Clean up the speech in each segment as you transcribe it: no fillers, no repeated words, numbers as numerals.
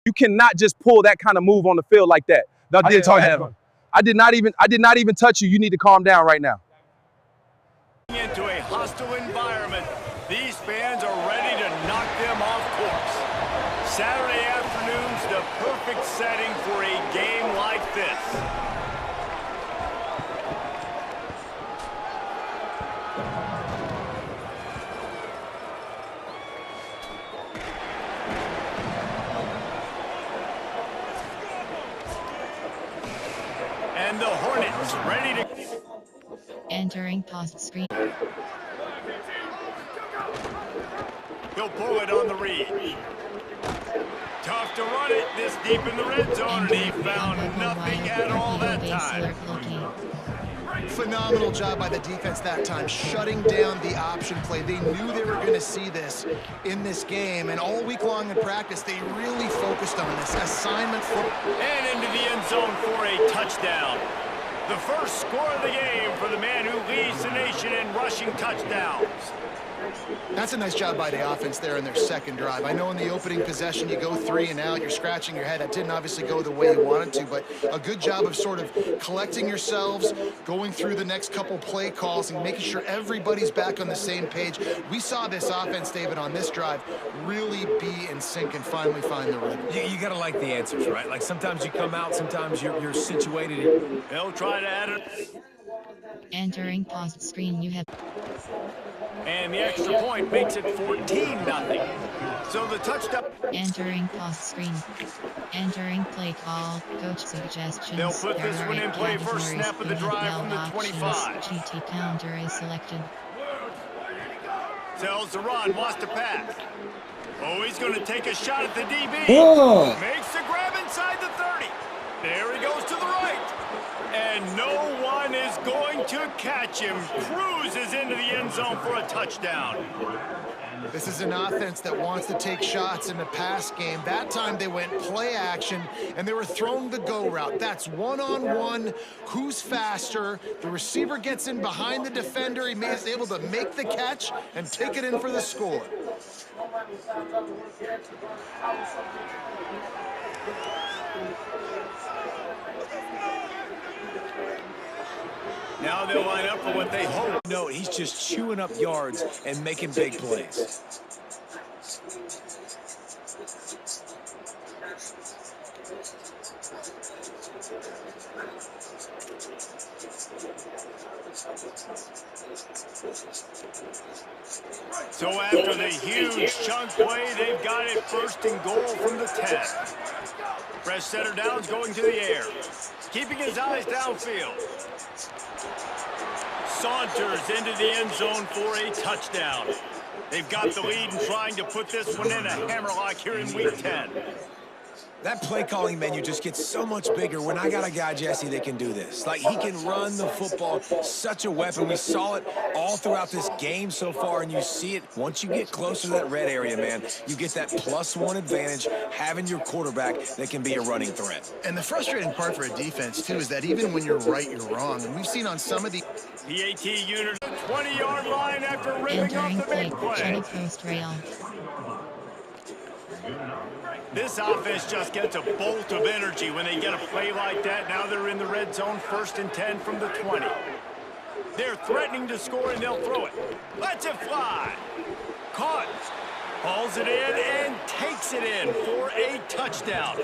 You cannot just pull that kind of move on the field like that. No, I did talk to him. I did not even touch you. You need to calm down right now. Into a hostile environment, these fans are ready to knock them off course. Saturday afternoon's the perfect setting for a game like this. And the Hornets ready to... Entering post screen. He'll pull it on the read. Tough to run it this deep in the red zone, and he found nothing at all that time. Phenomenal job by the defense that time, shutting down the option play. They knew they were going to see this in this game, and all week long in practice, they really focused on this assignment for... And into the end zone for a touchdown. The first score of the game for the man who leads the nation in rushing touchdowns. That's a nice job by the offense there in their second drive. I know in the opening possession you go 3 and out, you're scratching your head. That didn't obviously go the way you wanted to, but a good job of sort of collecting yourselves, going through the next couple play calls and making sure everybody's back on the same page. We saw this offense, David, on this drive really be in sync and finally find the rhythm. You got to like the answers, right? Like sometimes you come out, sometimes you're situated. They'll try to add it. Entering post screen, you have... And the extra point makes it 14-0. So the touchdown... Entering post screen. Entering play call. Coach suggestions. They'll put this one in play first snap of the drive from the 25. GT counter is selected. Tells the run, wants to pass. Oh, he's going to take a shot at the DB. Oh. Makes the grab inside the 30. There he goes to the right. And no one is going to catch him. Cruises into the end zone for a touchdown. This is an offense that wants to take shots in the pass game. That time they went play action, and they were throwing the go route. That's one-on-one. Who's faster? The receiver gets in behind the defender. He is able to make the catch and take it in for the score. Now they'll line up for what they hope. No, he's just chewing up yards and making big plays. So after the huge chunk play, they've got it first and goal from the 10. Fresh setter down's going to the air. Keeping his eyes downfield. Saunters into the end zone for a touchdown. They've got the lead and trying to put this one in a hammerlock here in week 10. That play calling menu just gets so much bigger when I got a guy, Jesse, that can do this. Like, he can run the football, such a weapon. We saw it all throughout this game so far, and you see it once you get closer to that red area, man. You get that +1 advantage, having your quarterback that can be a running threat. And the frustrating part for a defense, too, is that even when you're right, you're wrong. And we've seen on some of the... PAT unit, 20-yard line after ripping off the big play. Post rail. This offense just gets a bolt of energy when they get a play like that. Now they're in the red zone, 1st and 10 from the 20. They're threatening to score, and they'll throw it. Lets it fly. Caught. Hauls it in and takes it in for a touchdown.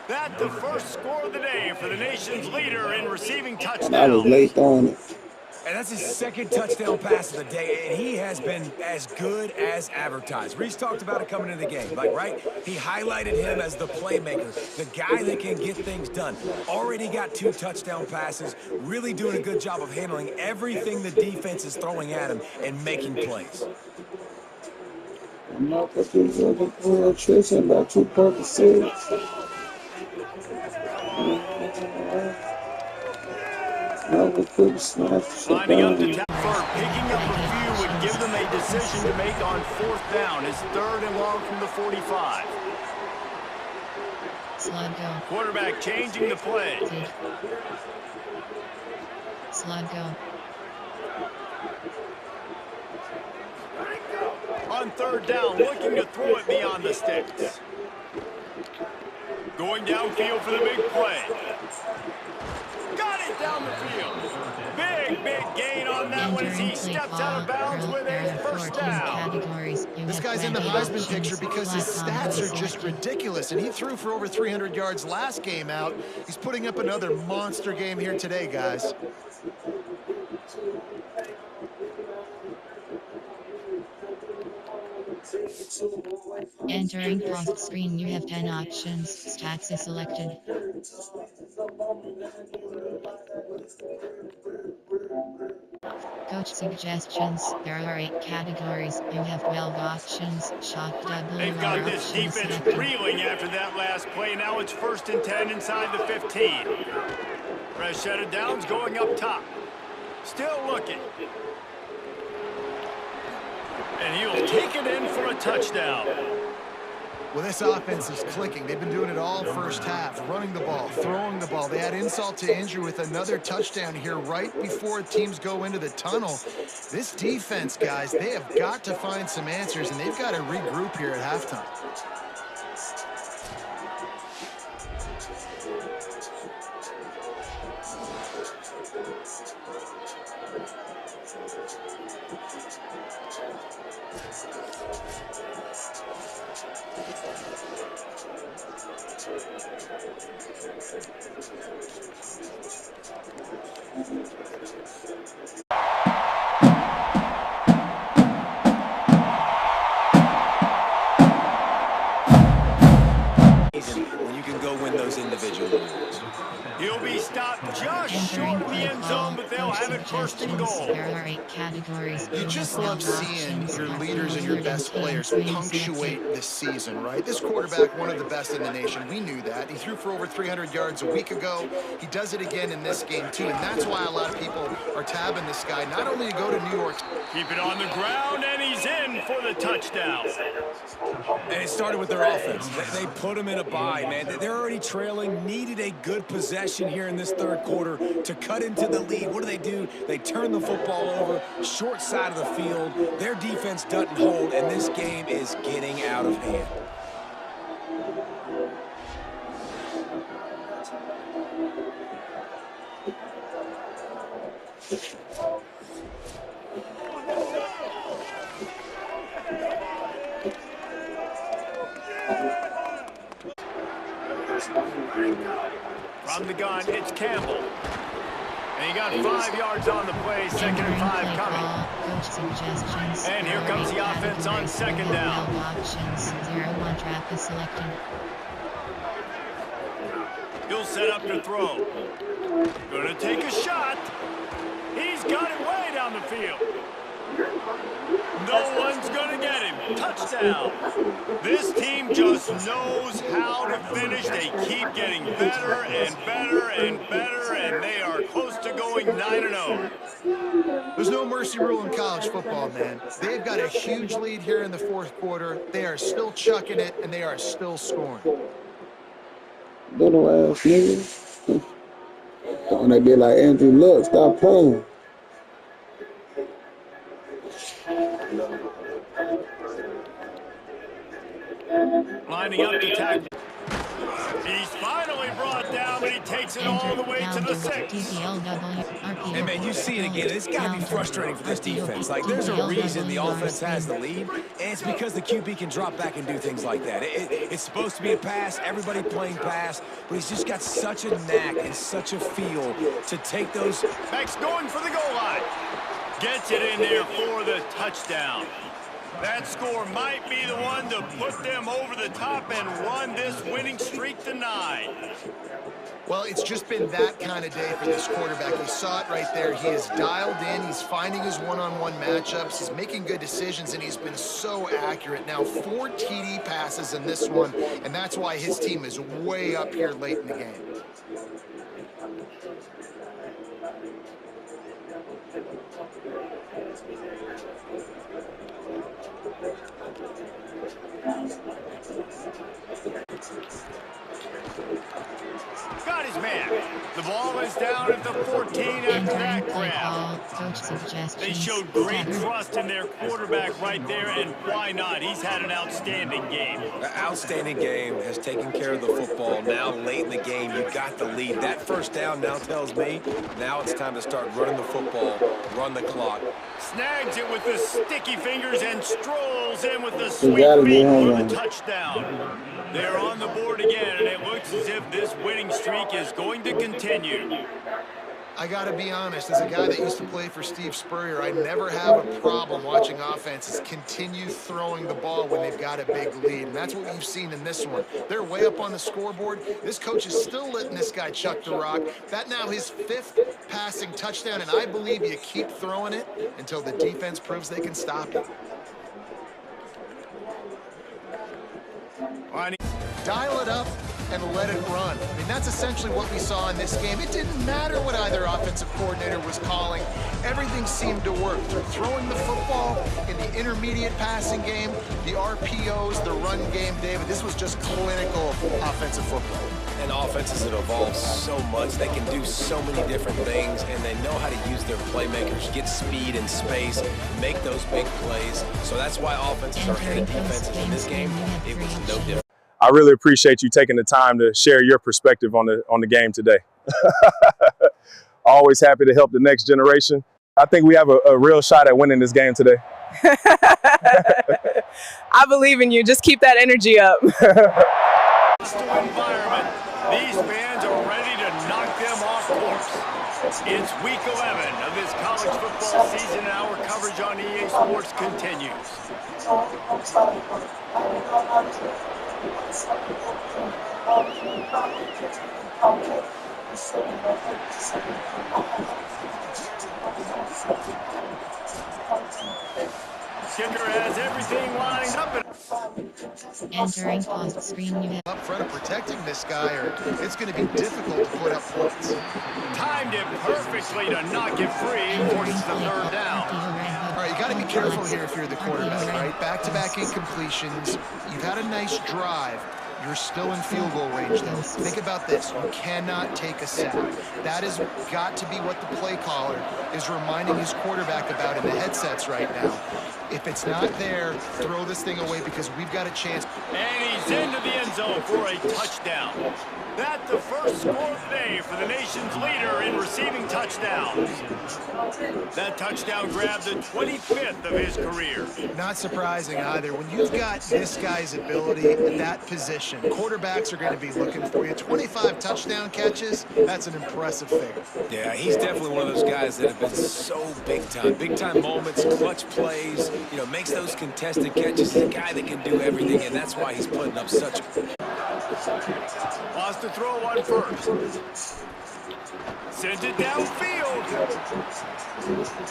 That's the first score of the day for the nation's leader in receiving touchdowns. I was late on it. And that's his 2nd touchdown pass of the day, and he has been as good as advertised. Reese talked about it coming into the game, like, right? He highlighted him as the playmaker, the guy that can get things done. Already got 2 touchdown passes, really doing a good job of handling everything the defense is throwing at him and making plays. I'm not looking for the nutrition by 2 purposes. Lining up to for picking up a few would give them a decision to make on 4th down. It's 3rd and long from the 45. Slide go. Quarterback changing the play. Slide go. On 3rd down, looking to throw it beyond the sticks. Going downfield for the big play. Got it down the field. Big gain on that one as he steps out of bounds with a first down. This guy's in the Heisman picture because his stats are just ridiculous, and he threw for over 300 yards last game out. He's putting up another monster game here today, guys. Entering post screen, you have 10 options. Stats is selected. Coach suggestions. There are 8 categories. You have 12 options. Shock double. They've got this defense reeling after that last play. Now it's 1st and 10 inside the 15. Fresh set of downs going up top. Still looking. And he'll take it in for a touchdown. Well, this offense is clicking. They've been doing it all first half, running the ball, throwing the ball. They had insult to injury with another touchdown here right before teams go into the tunnel. This defense, guys, they have got to find some answers, and they've got to regroup here at halftime. When you can go win those individual awards. He'll be stopped just short of the end zone, but they'll have it 1st and goal. There are 8 categories. You just love seeing your leaders and your best players punctuate this season, right? This quarterback, one of the best in the nation. We knew that. He threw for over 300 yards a week ago. He does it again in this game, too. And that's why a lot of people are tabbing this guy, not only to go to New York. Keep it on the ground, and he's in for the touchdown. And it started with their offense. They put him in a bye, man. They're already trailing, needed a good possession here in this 3rd quarter to cut into the lead. What do? They turn the football over, short side of the field. Their defense doesn't hold, and this game is getting out of hand. From the gun, it's Campbell. And he got 5 yards on the play, 2nd and 5 coming. And here comes the offense on 2nd down. Options. 0-1 trap is selected. He'll set up to throw. Gonna take a shot. He's got it way down the field. No one's gonna get him. Touchdown. This team just knows how to finish. They keep getting better and better and better, and they are close to going 9-0. There's no mercy rule in college football, man. They've got a huge lead here in the 4th quarter. They are still chucking it, and they are still scoring. Little ass nigga. When they be like, Andrew, look, stop playing. Lining up to tackle. He's finally brought down, but he takes it all the way to the 6. Hey, man, you see it again. It's got to be frustrating for this defense. Like, there's a reason the offense has the lead, and it's because the QB can drop back and do things like that. It's supposed to be a pass, everybody playing pass, but he's just got such a knack and such a feel to take those. Max going for the goal line. Gets it in there for the touchdown. That score might be the one to put them over the top and run this winning streak to 9. Well, it's just been that kind of day for this quarterback. You saw it right there. He is dialed in. He's finding his one-on-one matchups. He's making good decisions, and he's been so accurate. Now, 4 TD passes in this one, and that's why his team is way up here late in the game. Got his man. The ball is down at the 14 after that grab. They showed great trust in their quarterback right there, and why not? He's had an outstanding game. An outstanding game, has taken care of the football. Now, late in the game, you got the lead. That first down now tells me now it's time to start running the football, run the clock. Snags it with the sticky fingers and strolls in with the sweet feet for the touchdown. They're on the board again, and it looks as if this winning streak is going to continue. I got to be honest, as a guy that used to play for Steve Spurrier, I never have a problem watching offenses continue throwing the ball when they've got a big lead. And that's what we've seen in this one. They're way up on the scoreboard. This coach is still letting this guy chuck the rock. That now his 5th passing touchdown, and I believe you keep throwing it until the defense proves they can stop it. Dial it up and let it run. I mean, that's essentially what we saw in this game. It didn't matter what either offensive coordinator was calling. Everything seemed to work. Through throwing the football in the intermediate passing game, the RPOs, the run game, David, this was just clinical offensive football. And offenses have evolved so much. They can do so many different things, and they know how to use their playmakers, get speed and space, make those big plays. So that's why offenses are ahead of defenses in this game. It was no different. I really appreciate you taking the time to share your perspective on the game today. Always happy to help the next generation. I think we have a real shot at winning this game today. I believe in you. Just keep that energy up. Environment. These fans are ready to knock them off course. It's week 11 of this college football season, and our coverage on EA Sports continues. Kicker has everything lined up. Entering post screen, you have Up front of protecting this guy, or it's going to be difficult to put up points. Timed it perfectly to knock it free and forces the third down. All right, you got to be careful here if you're the quarterback, right? Back-to-back incompletions. You've had a nice drive. You're still in field goal range, though. Think about this. You cannot take a sack. That has got to be what the play caller is reminding his quarterback about in the headsets right now. If it's not there, throw this thing away because we've got a chance. And he's into the end zone for a touchdown. That's the first score of the day for the nation's leader in receiving touchdowns. That touchdown grabbed the 25th of his career. Not surprising either. When you've got this guy's ability at that position, quarterbacks are going to be looking for you. 25 touchdown catches, that's an impressive figure. Yeah, he's definitely one of those guys that have been so big time. Big time moments, clutch plays, you know, makes those contested catches. He's a guy that can do everything, and that's why he's putting up such Wants to throw one first. Sends it downfield.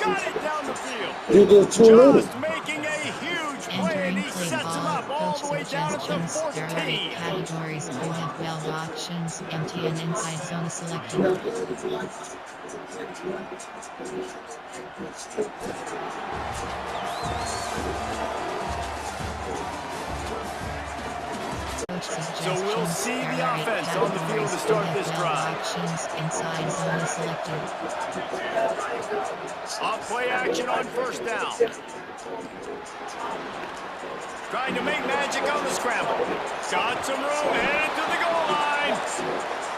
Got it down the field. Just making a huge play, and he sets him up all the way down at the 14. Categories, you have well options, empty and inside zone selected. So we'll see the offense on the field to start this drive. Inside zone selected. Off play action on first down. Trying to make magic on the scramble. Got some room, headed to the goal line.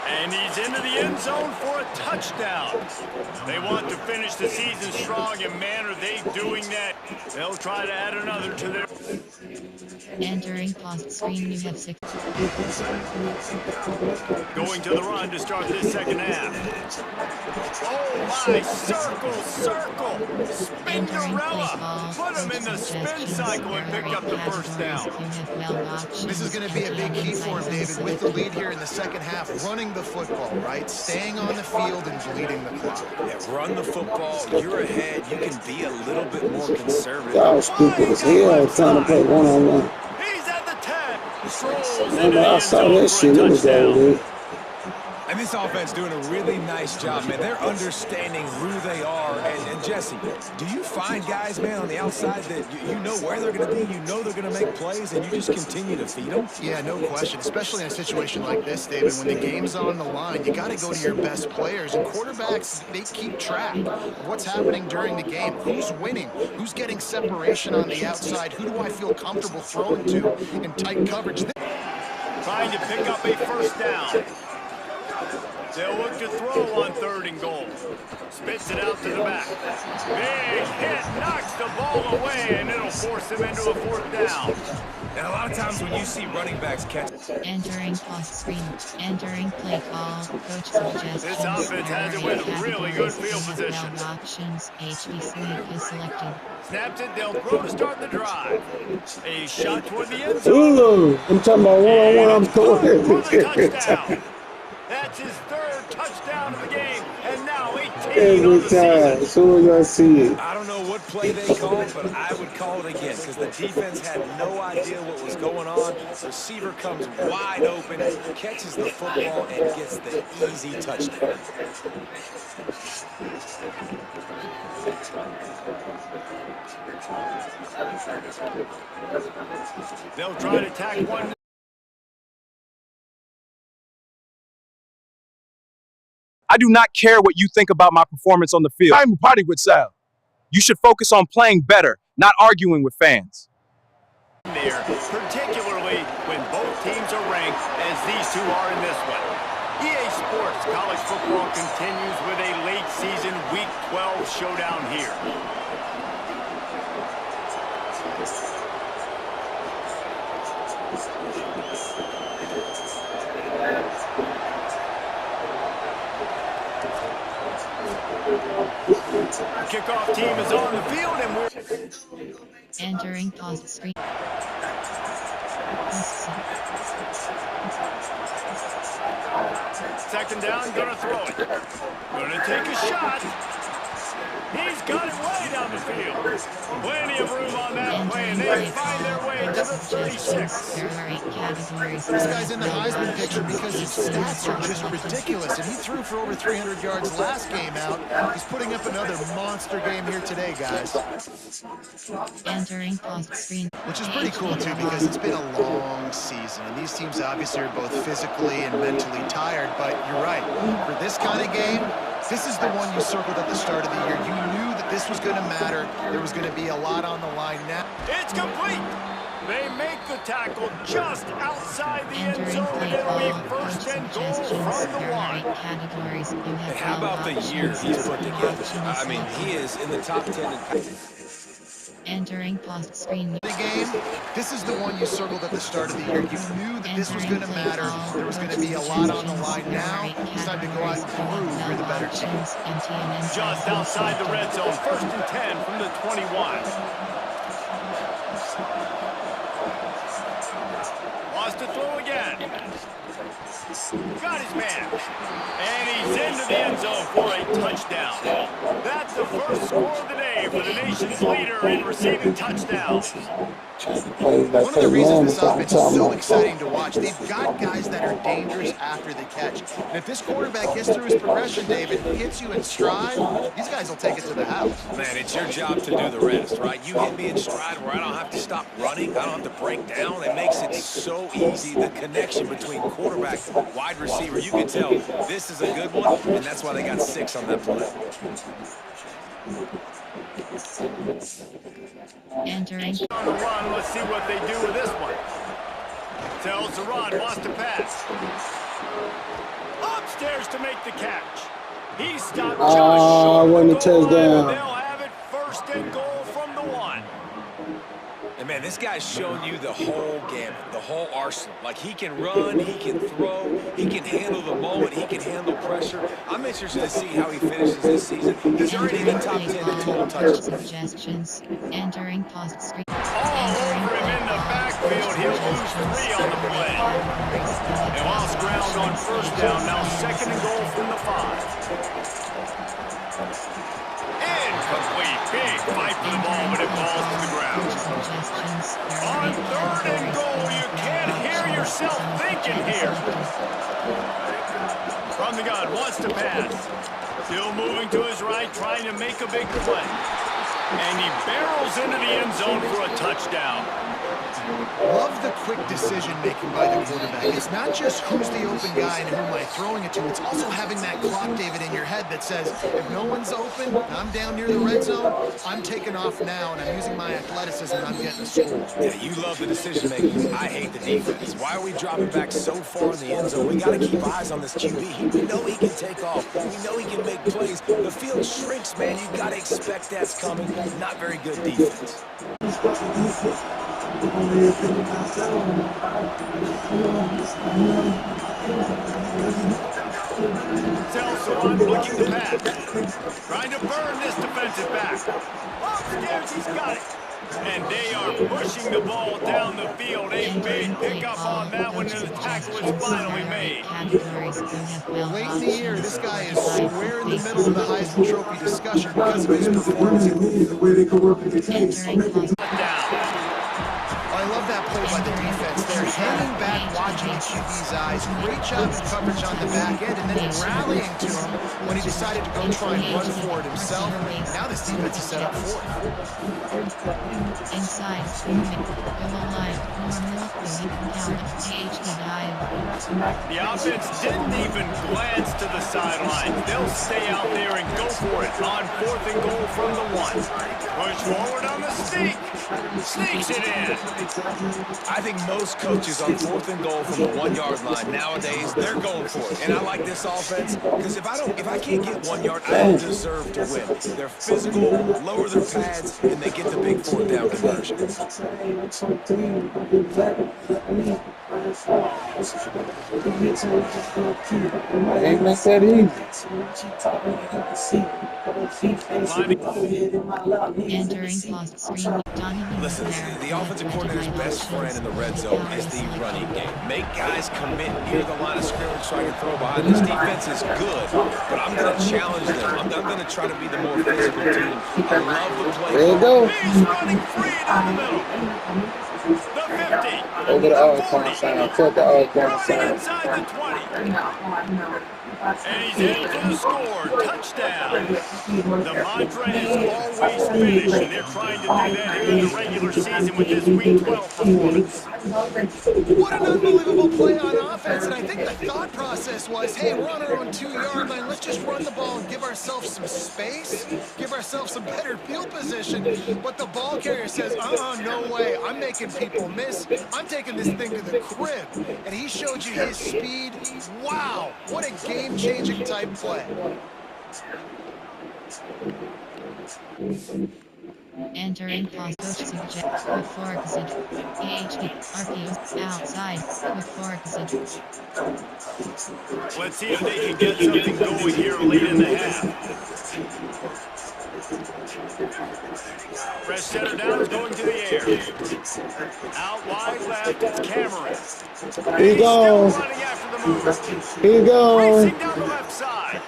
And he's into the end zone for a touchdown. They want to finish the season strong, and man, are they doing that. They'll try to add another to their... Entering post screen, you have 6. Going to the run to start this second half. Oh my, circle. Spinderella. Put him in the spin cycle and picked up the first down. This is going to be a big key for him, David, with the lead here in the second half. Running the football, right? Staying on the field and bleeding the clock. Yeah, run the football. You're ahead. You can be a little bit more conservative. Y'all stupid as hell trying to play one-on-one. He's at the 10. Strolls into Remember, the I end saw zone that for a shit. It was over touchdown. there. And this offense doing a really nice job, man. They're understanding who they are. And Jesse, do you find guys, man, on the outside that you know where they're going to be, you know they're going to make plays, and you just continue to feed them? Yeah, no question, especially in a situation like this, David. When the game's on the line, you got to go to your best players. And quarterbacks, they keep track of what's happening during the game. Who's winning? Who's getting separation on the outside? Who do I feel comfortable throwing to in tight coverage? Trying to pick up a first down. They'll look to throw on 3rd and goal. Spits it out to the back. Big hit, knocks the ball away, and it'll force them into a 4th down. And a lot of times when you see running backs catch... Entering post screen. Entering play call. Coach suggestions. This offense has it with really good field position. Options. HB3 is selected. Snaps it, they'll throw to start the drive. A shot toward the end zone. Ooh, I'm talking about one-on-one. I'm scoring. For the touchdown. That's his 3rd touchdown of the game, and now 18 on Every the time, season. as soon as I see it. I don't know what play they called, but I would call it again because the defense had no idea what was going on. Receiver comes wide open, catches the football, and gets the easy touchdown. They'll try to tack one. I do not care what you think about my performance on the field. I'm party with Sal. You should focus on playing better, not arguing with fans. There, particularly when both teams are ranked as these two are in this one. EA Sports College Football continues with a late season Week 12 showdown here. Kickoff team is on the field and we're Entering post screen. second down, gonna throw it. Gonna take a shot. He's got it way down the field. Plenty of room on that play, and they find their way to the 36. There are 8 categories. This guy's in the Heisman picture because his stats are just ridiculous, and he threw for over 300 yards last game out. He's putting up another monster game here today, guys. Entering post screen. Which is pretty cool, too, because it's been a long season, and these teams obviously are both physically and mentally tired, but you're right. For this kind of game, this is the one you circled at the start of the year. You knew that this was going to matter. There was going to be a lot on the line now. It's complete. They make the tackle just outside the end Entering zone, play and it'll be call. first Coach and goal suggestions. from the There are 8 1. categories. You have And how about the year he's put together? I mean, he is in the top 10 in Entering post screen. The game, this is the one you circled at the start of the year. You knew that this was going to matter. There was going to be a lot on the line. Now it's time to go out and prove you're the better team. Just outside the red zone, first and 10 from the 21. Wants to throw again. Got his man. And he's into the end zone for a touchdown. That's the first score of the day for the nation's leader in receiving touchdowns. One of the reasons this offense is so exciting to watch, they've got guys that are dangerous after the catch. And if this quarterback gets through his progression, David, hits you in stride, these guys will take it to the house. Man, it's your job to do the rest, right? You hit me in stride where I don't have to stop running. I don't have to break down. It makes it so easy. The connection between quarterback and wide receiver, you can tell this is a good one, and that's why they got 6 on that play. Entering. On the run, let's see what they do with this one. Tells the run, wants to pass. Upstairs to make the catch. He stopped just short when of the the goal line, touchdown. and they'll have it first and goal from the 1. And man, this guy's shown you the whole gamut, the whole arsenal. Like, he can run, he can throw, he can handle the moment, he can handle pressure. I'm interested to see how he finishes this season. He's already in the top 10 in total touches. Suggestions. Entering post screen. All over him in the backfield. He'll lose 3 on the play. And lost ground on first down. Now second and goal from the 5. Incomplete. Big fight for the ball, but it falls to the ground. On third and goal, you can't hear yourself thinking here. From the gun, wants to pass. Still moving to his right, trying to make a big play. And he barrels into the end zone for a touchdown. Love the quick decision-making by the quarterback. It's not just who's the open guy and who am I throwing it to. It's also having that clock, David, in your head that says, if no one's open, I'm down near the red zone, I'm taking off now, and I'm using my athleticism, and I'm getting a score. Yeah, you love the decision-making. I hate the defense. Why are we dropping back so far in the end zone? We got to keep eyes on this QB. We know he can take off. We know he can make plays. The field shrinks, man. You got to expect that's coming. Not very good defense. Swan looking to pass. Trying to burn this defensive back. Upstairs, he's got it. And they are pushing the ball down the field. A big pickup on that one, and the tackle is finally made. Late in the year, this guy is square in the middle of the Heisman Trophy discussion because of his performance. I love that play by the defense. They're hanging back, watching the QB's eyes. Great job of coverage on the back end, and then rallying to him when he decided to go try and run for it himself. Now this defense is set up for it. Inside, moving, goal line, normal, down, page, dive. The offense didn't even glance to the sideline. They'll stay out there and go for it on 4th and goal from the 1. Push forward on the sneak. Sneaks it in. I think most coaches on 4th and goal from the 1-yard line nowadays, they're going for it. And I like this offense because if I can't get 1 yard, I don't deserve to win. They're physical, lower their pads, and they get the big 4th down conversion. Ain't like that easy. Entering post screen. Listen, the offensive coordinator's best friend in the red zone is the running game. Make guys commit near the line of scrimmage so I can throw behind. This defense is good, but I'm going to challenge them. I'm going to try to be the more physical team. I love the play. There you go. He's running free down the middle. The 50. Over the all-corner sign. Put the all-corner sign. Inside the 20. And he's in for the score. Touchdown. The mantra is always finish, and they're trying to do that here in the regular season with this Week 12 performance. What an unbelievable play on offense, and I think the thought process was, hey, we're on our own 2-yard line. Let's just run the ball and give ourselves some space, give ourselves some better field position. But the ball carrier says, no way. I'm making people miss. I'm taking this thing to the crib. And he showed you his speed. Wow, what a game-changing type play. Entering post subject with forexit. PhD, RPO, outside, with forexit. Let's see if they can get something going here late in the half. Fresh center down is going to the air. Out wide left, it's Cameron. Here you go. Running after the move. Here you go. Racing down the left side.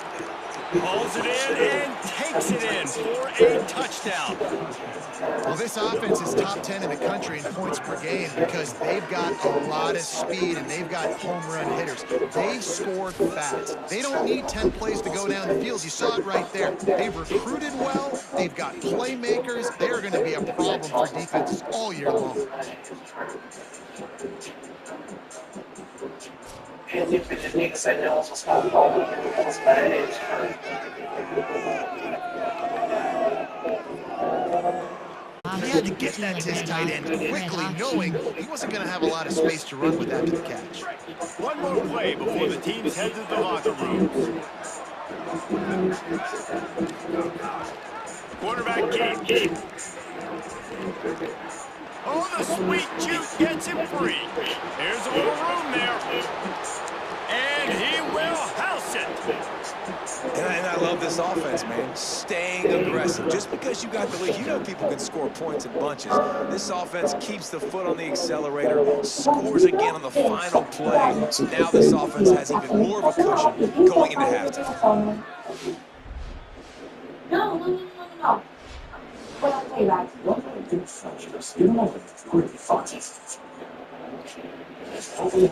Pulls it in and takes it in for a touchdown. Well, this offense is top 10 in the country in points per game because they've got a lot of speed and they've got home run hitters. They score fast. They don't need 10 plays to go down the field. You saw it right there. They've recruited well. They've got playmakers. They're going to be a problem for defenses all year long. He had to get that to his tight end quickly, knowing he wasn't going to have a lot of space to run with after the catch. One more play before the teams head to the locker rooms. Quarterback keep. Oh, the sweet juke gets him free. Here's a little room there. And he will house it. And I love this offense, man. Staying aggressive. Just because you got the lead, you know people can score points in bunches. This offense keeps the foot on the accelerator, scores again on the final play. Now this offense has even more of a cushion going into halftime. No. What I'll tell you guys, what I'm going to do first, you know, it's pretty fun.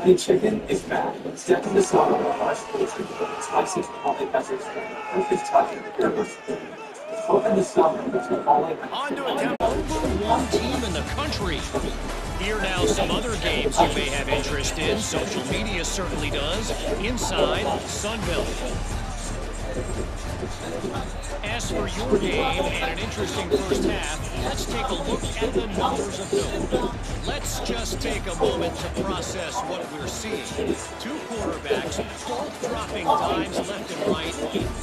Big chicken is back. Step in the salad, spicy chipotle peppers, perfect topping. Open the salad with chipotle. On to attempt. Number one team in the country. Here now some other games you may have interest in. Social media certainly does. Inside Sunbelt. As for your game and an interesting first half, let's take a look at the numbers of note. Let's just take a moment to process what we're seeing. Two quarterbacks, both dropping dimes left and right,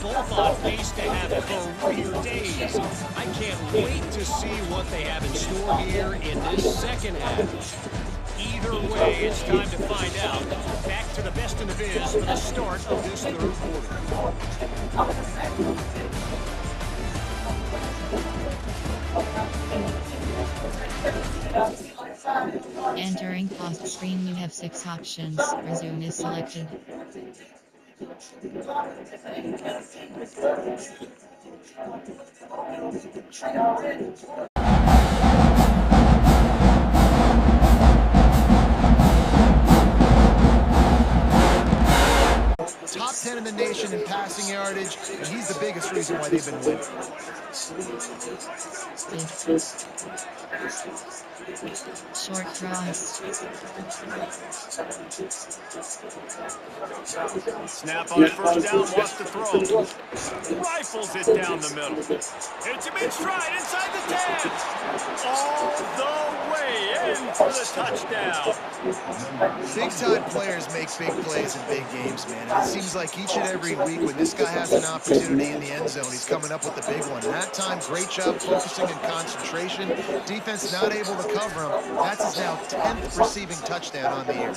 both on pace to have career days. I can't wait to see what they have in store here in this second half. Either way, it's time to find out. Back to the best in the biz for the start of this third quarter. Entering post screen, you have 6 options. Resume is selected. Top 10 in the nation in passing yardage, and he's the biggest reason why they've been winning. Short cross. Snap on first down, wants to throw. Rifles it down the middle. Hits him in stride inside the 10. All the way in for the touchdown. Big-time players make big plays in big games, man. And it seems like each and every week when this guy has an opportunity in the end zone, he's coming up with the big one. And that time, great job focusing and concentration. Defense not able to cover him. That's his now 10th receiving touchdown on the year.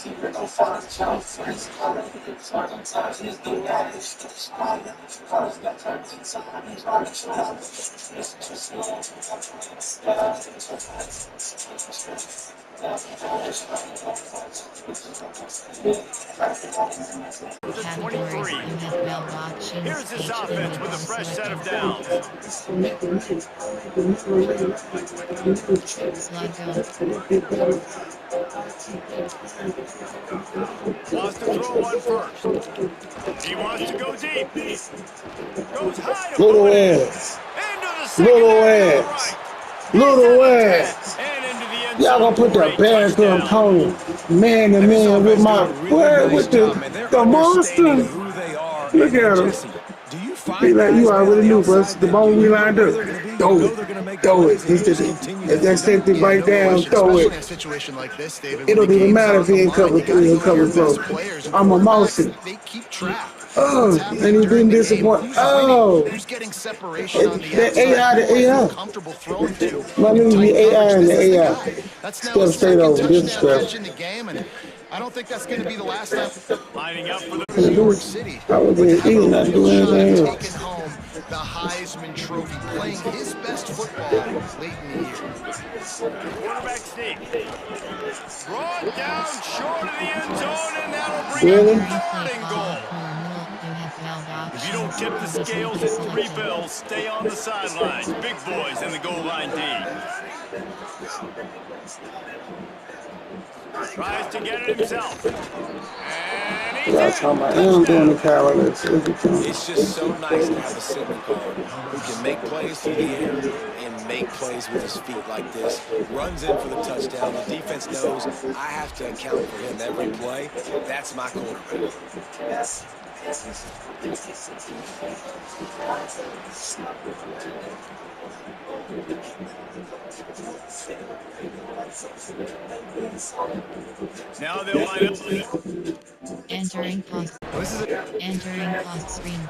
Categories, you have 12 options. Here's this offense with a fresh set of downs. Wants to throw one first. He wants to go deep. Goes high to Little put it ass. into the second Little area ass. right. Little ass. And into the end Y'all gonna put the zone. bad Great girl home man to man with my word with the monster. Who they are. Look at him. Jesse, do you find Be like you already knew, bro. The moment we lined up, throw it. Throw it. If that safety bite down, throw Especially in a it. situation like this, David. It don't even matter if he ain't covered 3 or covered 4. I'm a mousy. They keep track. Oh, and he been disappointed. Oh, Who's getting separation on the the outside? AI, the AI. Comfortable throwing to. My name be AI and the AI. That's now Step his straight second over this touchdown stuff. catch in the game, and I don't think that's going to be the last time. Lining up for the New York City. I was in eating, not doing anything else. Taking home the Heisman Trophy, playing his best football late in the year. quarterback sneak. Brought down short of the end zone, and that'll bring Really? up third and goal. If you don't tip the scales at 3 bills, stay on the sidelines. Big boys in the goal line D. Tries to get it himself. And he's That's how in. I am doing the calendar. It's just so nice to have a signal caller who can make plays through the air and make plays with his feet like this. Runs in for the touchdown. The defense knows I have to account for him every play. That's my quarterback. Now they'll line up. Entering post. Entering post screen.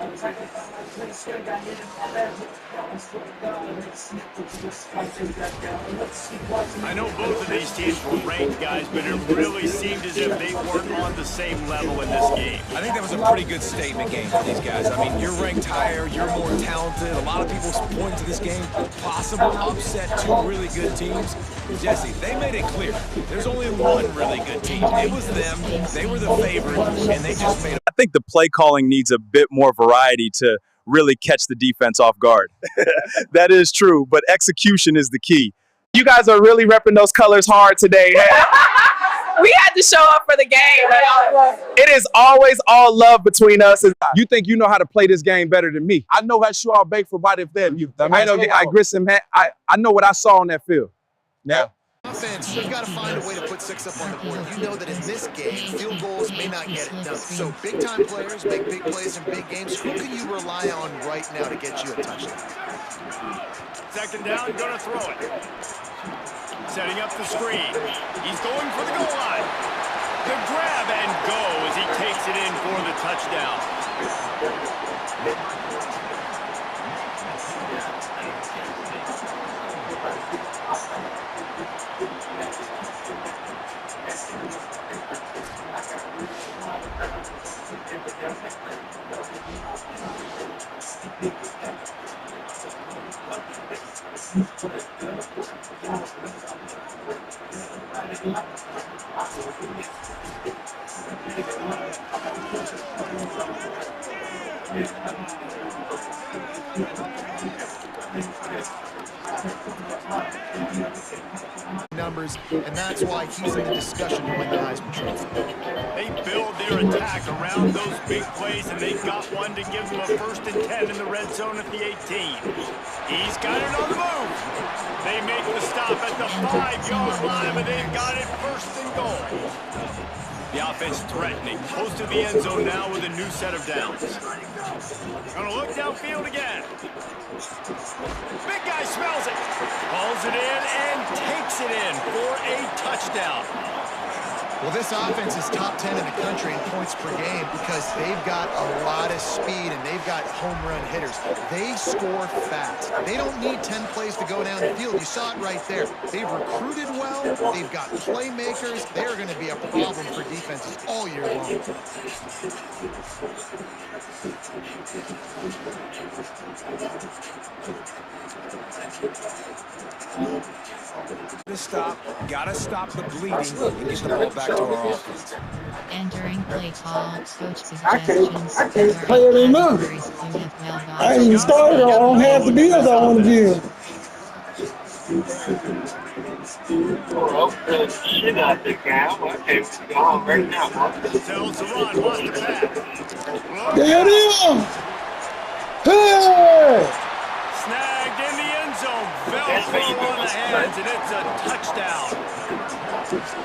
I know both of these teams were ranked, guys, but it really seemed as if they weren't on the same level in this game. I think that was a pretty good statement game for these guys. I mean, you're ranked higher, you're more talented. A lot of people point to this game, possible upset, 2 really good teams. Jesse, they made it clear. There's only one really good team. It was them. They were the favorite, and they just made I think the play calling needs a bit more variety to really catch the defense off guard. That is true, but execution is the key. You guys are really repping those colors hard today. We had to show up for the game. It is always all love between us. You think you know how to play this game better than me. I know how to all bake for body of them. I know what I saw on that field. Yeah. Offense, they've got to find a way to put 6 up on the board. You know that in this game, field goals may not get it done. So big-time players make big plays in big games. Who can you rely on right now to get you a touchdown? Second down, going to throw it. Setting up the screen. He's going for the goal line. The grab and go as he takes it in for the touchdown. Numbers, and that's why he's in the discussion to win the Heisman Trophy. They build their attack around those big plays, and they've got one to give them a 1st and 10 in the red zone at the 18. He's got it on the move. They make the stop at the 5-yard line, but they've got it 1st and goal. The offense threatening, close to the end zone now with a new set of downs. Gonna look downfield again. Big guy smells it. Pulls it in and takes it in for a touchdown. Well, this offense is top 10 in the country in points per game because they've got a lot of speed and they've got home run hitters. They score fast. They don't need 10 plays to go down the field. You saw it right there. They've recruited well. They've got playmakers. They're going to be a problem for defenses all year long. Gotta stop the bleeding and get the ball back to our offense. Entering play call, coach I suggestions. can't play it enough. I ain't even started on half the deals I want to give. Shit out the guy. Okay, go on right now. Tells the run, wants to pass. There it is. Hey! Snagged in the end zone. Velcro on the hands, and it's a touchdown.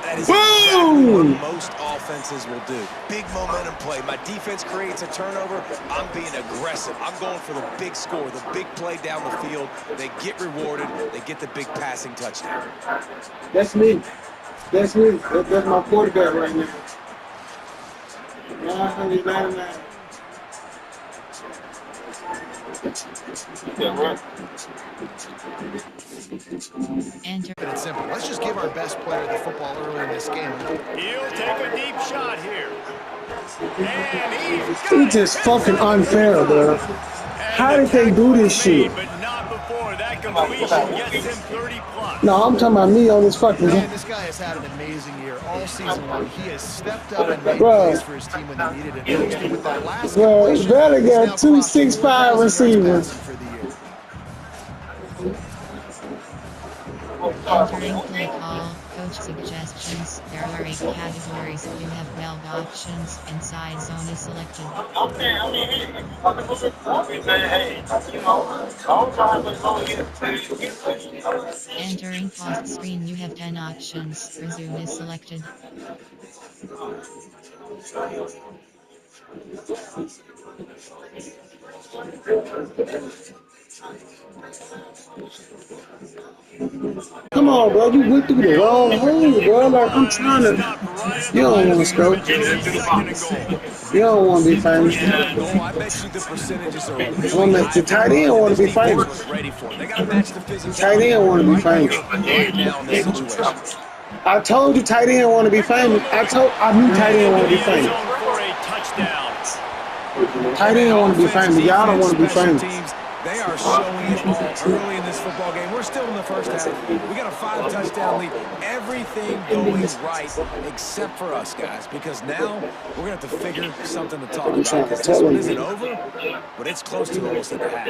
That is exactly what most offenses will do. Big momentum play. My defense creates a turnover. I'm being aggressive. I'm going for the big score, the big play down the field. They get rewarded. They get the big passing touchdown. That's me. That's me. That's my quarterback right now. 999. Enter. It's simple. Let's just give our best player the football early in this game. He'll take a deep shot here. And It's just fucking unfair, bro. How did they do this shit? But not before. That completion gets him 30 plus. No, I'm talking about me on this fucking Man, game. this guy has had an amazing year all season long. He has stepped up and made plays for his team when they needed it. And with that last Bro, completion, better he's now got 2 6'5" crossing 1,000 yards receivers. passing for the year. Entering play call, coach suggestions. There are 8 categories. You have 12 options. Inside zone is selected. Okay, I mean, hey, you know, all time was going to get Entering pause screen. You have 10 options. Resume is selected. Come on, bro. You went through the wrong hole, bro. Like, I'm trying to. You don't want to scope. You don't want to be famous. I bet you the percentages are The tight end want to be famous. ready for it. They got to match the physics. Tight end want to be famous. Right now in this situation. I told you tight end want to be famous. I knew tight end want to be famous. For a touchdown. Tight end want to be famous. Y'all don't want to be famous. They are showing it all early in this football game. We're still in the first half. We got a 5-touchdown lead. Everything going right except for us, guys, because now we're going to have to figure something to talk about. Because this one isn't over, but it's close to almost at the half.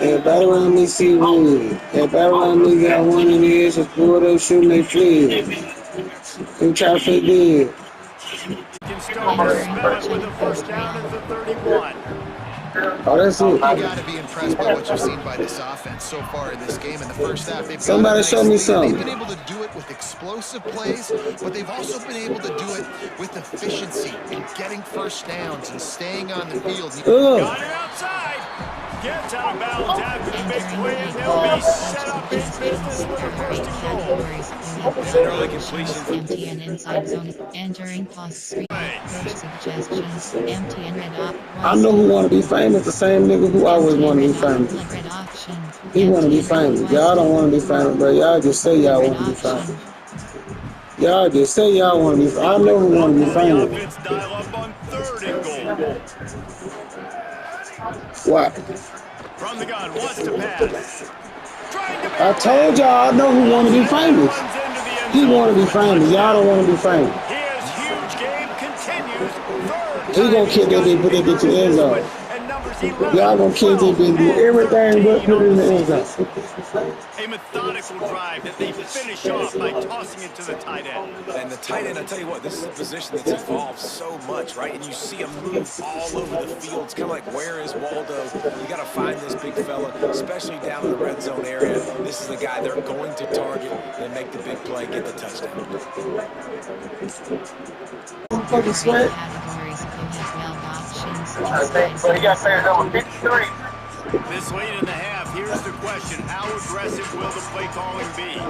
Everybody around me see red. Everybody around me got one in the edge, just pulled up, shooting, they fled. They try to fake dead. Can still smell it with a first down at the 31. Oh, that's it. You got to be impressed by what you've seen by this offense so far in this game. In the first half, they've Somebody show me something. They've been able to do it with explosive plays, but they've also been able to do it with efficiency and getting first downs and staying on the field. Got it outside. Gets out of bounds after the big play, and they'll be set up in business with a first and goal. Early completions. Empty and inside zone. Entering pause screen. Coach suggestions. Empty and red up. I know who want to be famous. The same nigga who always want to be famous. He want to be famous. Y'all don't want to be famous, bro. Y'all just say y'all want to be famous. Y'all just say y'all want to be famous. I know who want to be famous. Offense dial up on 3rd and goal. What? From the gun, wants to pass. I told y'all I know who want to be famous. He want to be famous. Y'all don't want to be famous. His huge game continues. He gonna kick that bitch, put that bitch in the end zone. Y'all gonna kick that bitch, do everything but put it in the end zone. A methodical drive that they finish off by tossing it to the tight end. And the tight end, I tell you what, this is a position that's evolved so much, right? And you see him move all over the field. It's kind of like, where is Waldo? You got to find this big fella, especially down in the red zone area. This is the guy they're going to target and make the big play, get the touchdown. Fucking sweat. Categories you have well options. But he got players number 53. This late in the half, here's the question. How aggressive will the play calling be?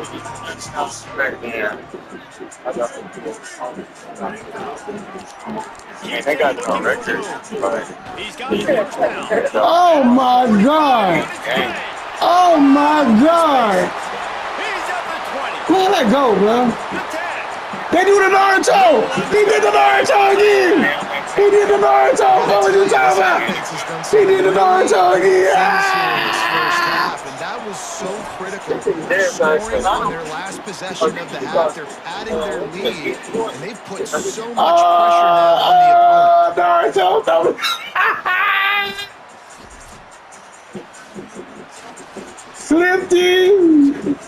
They got no record. He's got the first down. Oh my God! Oh my God! He's at the 20. Man, let go, bro. The 10. They do the Naruto! He did the Naruto again! He did the Naruto! What was you talking about? He did the Naruto again! And that was so critical. Scoring on their last possession of the half, they're padding their lead, and they've put so much pressure now on the opponent. Naruto! Slifty!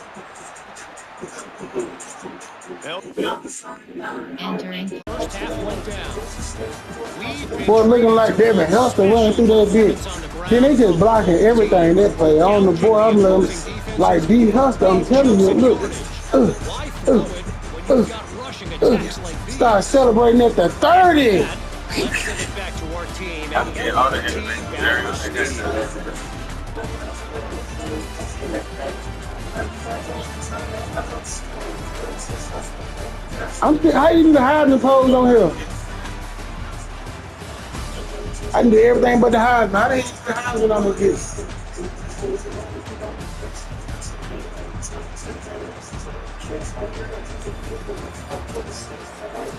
Entering. First half went down. Boy, looking like Devin Hester running through that bitch. Then they just blocking everything that play. On the boy, I'm looking like D. Hester, I'm telling you, look. Start celebrating at the 30. Let's send it back to our team. And we have a team balance. How you do the hiding pose on here? I can do everything but the hiding. How the hell you do the hiding on this?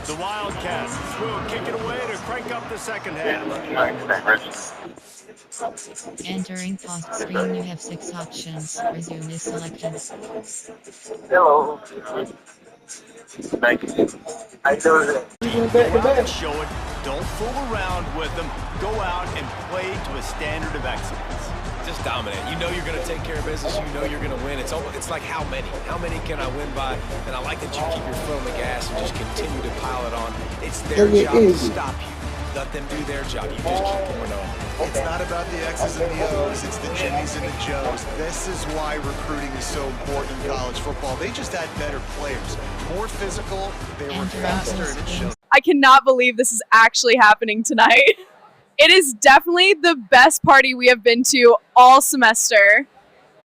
The Wildcats will kick it away to crank up the second half. Entering pause screen. You have 6 options. Resume is selected. Hello. Thank you. I know that. Show it. Don't fool around with them. Go out and play to a standard of excellence. Just dominate. You know you're going to take care of business. You know you're going to win. It's like how many? How many can I win by? And I like that you keep your foot on the gas and just continue to pile it on. It's their job to stop you. Let them do their job. You just keep pouring on. It's not about the X's and the O's, it's the Jimmies and the Joes. This is why recruiting is so important in college football. They just had better players, more physical, they were faster, and it shows. I cannot believe this is actually happening tonight. It is definitely the best party we have been to all semester.